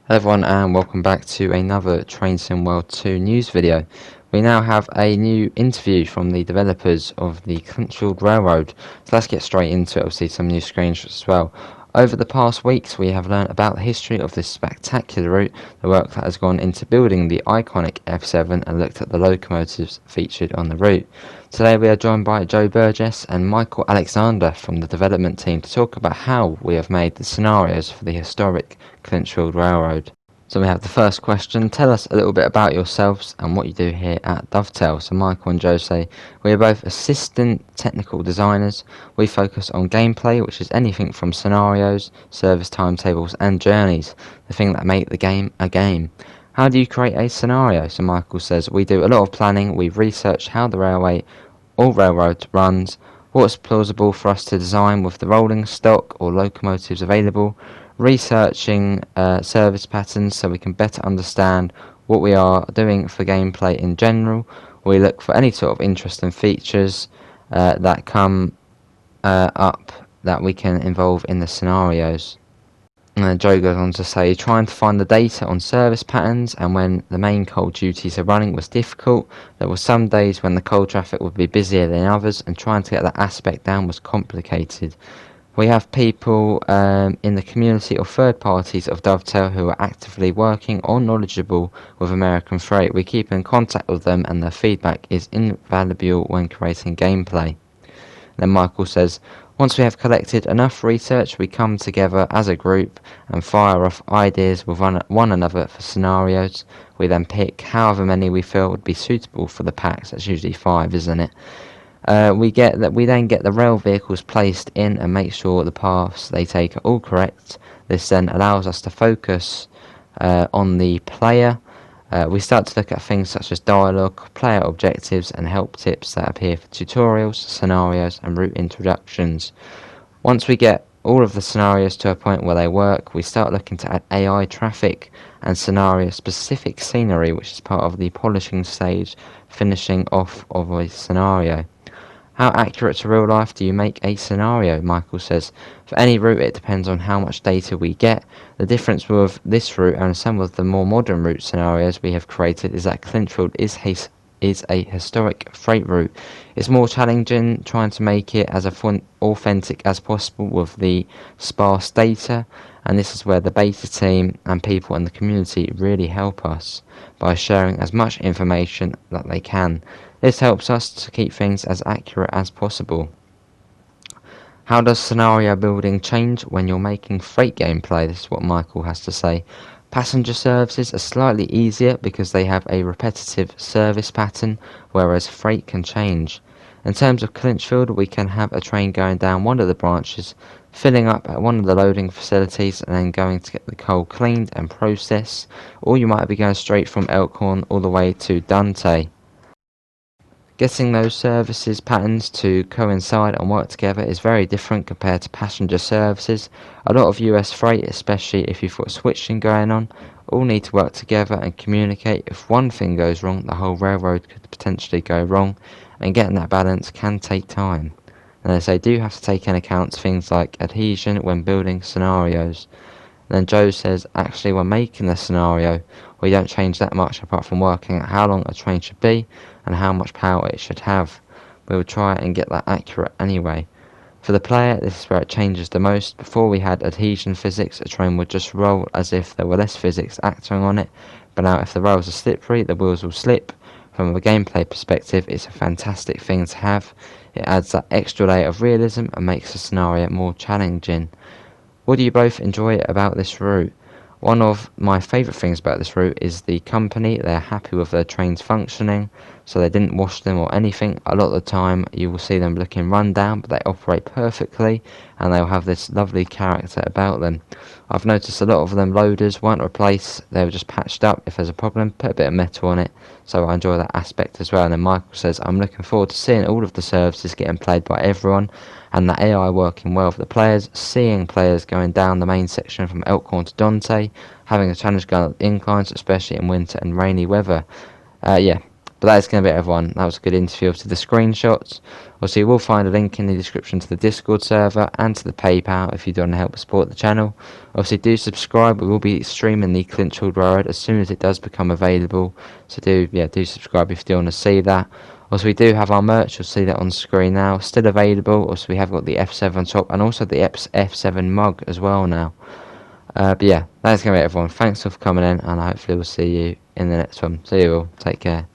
Hello everyone and welcome back to another Train Sim World 2 news video. We now have a new interview from the developers of the Clinchfield Railroad, so let's get straight into it. We'll see some new screenshots as well. Over the past weeks we have learned about the history of this spectacular route, the work that has gone into building the iconic F7 and looked at the locomotives featured on the route. Today we are joined by Joe Burgess and Michael Alexander from the development team to talk about how we have made the scenarios for the historic Clinchfield Railroad. So we have the first question. Tell us a little bit about yourselves and what you do here at Dovetail. So Michael and Joe say, we are both assistant technical designers. We focus on gameplay, which is anything from scenarios, service timetables and journeys, the thing that make the game a game. How do you create a scenario? So Michael says, we do a lot of planning. We research how the railroad runs, what's plausible for us to design with the rolling stock or locomotives available, researching service patterns so we can better understand what we are doing for gameplay in general. We look for any sort of interesting features that come up that we can involve in the scenarios. Joe goes on to say, trying to find the data on service patterns and when the main coal duties are running was difficult. There were some days when the coal traffic would be busier than others, and trying to get that aspect down was complicated. We have people in the community or third parties of Dovetail who are actively working or knowledgeable with American Freight. We keep in contact with them and their feedback is invaluable when creating gameplay. Then Michael says, once we have collected enough research, we come together as a group and fire off ideas with one another for scenarios. We then pick however many we feel would be suitable for the packs. That's usually 5, isn't it? We then get the rail vehicles placed in and make sure the paths they take are all correct. This then allows us to focus on the player. We start to look at things such as dialogue, player objectives and help tips that appear for tutorials, scenarios and route introductions. Once we get all of the scenarios to a point where they work, we start looking to add AI traffic and scenario specific scenery, which is part of the polishing stage, finishing off of a scenario. How accurate to real life do you make a scenario? Michael says, for any route it depends on how much data we get. The difference with this route and some of the more modern route scenarios we have created is that Clinchfield is a historic freight route. It's more challenging trying to make it as authentic as possible with the sparse data, and this is where the beta team and people in the community really help us by sharing as much information that they can. This helps us to keep things as accurate as possible. How does scenario building change when you're making freight gameplay? This is what Michael has to say. Passenger services are slightly easier because they have a repetitive service pattern, whereas freight can change. In terms of Clinchfield, we can have a train going down one of the branches, filling up at one of the loading facilities and then going to get the coal cleaned and processed, or you might be going straight from Elkhorn all the way to Dante. Getting those services patterns to coincide and work together is very different compared to passenger services. A lot of US freight, especially if you've got switching going on, all need to work together and communicate. If one thing goes wrong, the whole railroad could potentially go wrong, and getting that balance can take time. And as they do have to take into account things like adhesion when building scenarios. And then Joe says, actually when making the scenario, we don't change that much apart from working out how long a train should be and how much power it should have. We will try and get that accurate anyway. For the player, this is where it changes the most. Before we had adhesion physics, a train would just roll as if there were less physics acting on it, but now if the rails are slippery, the wheels will slip. From a gameplay perspective, it's a fantastic thing to have. It adds that extra layer of realism and makes the scenario more challenging. What do you both enjoy about this route? One of my favourite things about this route is the company. They're happy with their trains functioning, so they didn't wash them or anything. A lot of the time you will see them looking run down, but they operate perfectly and they'll have this lovely character about them. I've noticed a lot of them loaders weren't replaced, they were just patched up. If there's a problem, put a bit of metal on it, so I enjoy that aspect as well. And then Michael says, I'm looking forward to seeing all of the services getting played by everyone and the AI working well for the players, seeing players going down the main section from Elkhorn to Dante, having a challenge going up inclines, especially in winter and rainy weather. Yeah, But that is going to be it, everyone. That was a good interview to the screenshots. Obviously, you will find a link in the description to the Discord server and to the PayPal if you do want to help support the channel. Obviously, do subscribe. We will be streaming the Clinchfield Railroad as soon as it does become available. So do subscribe if you do want to see that. Also, we do have our merch. You'll see that on screen now. Still available. Also, we have got the F7 top and also the F7 mug as well now. But yeah, that's going to be it, everyone. Thanks for coming in, and hopefully we'll see you in the next one. See you all. Take care.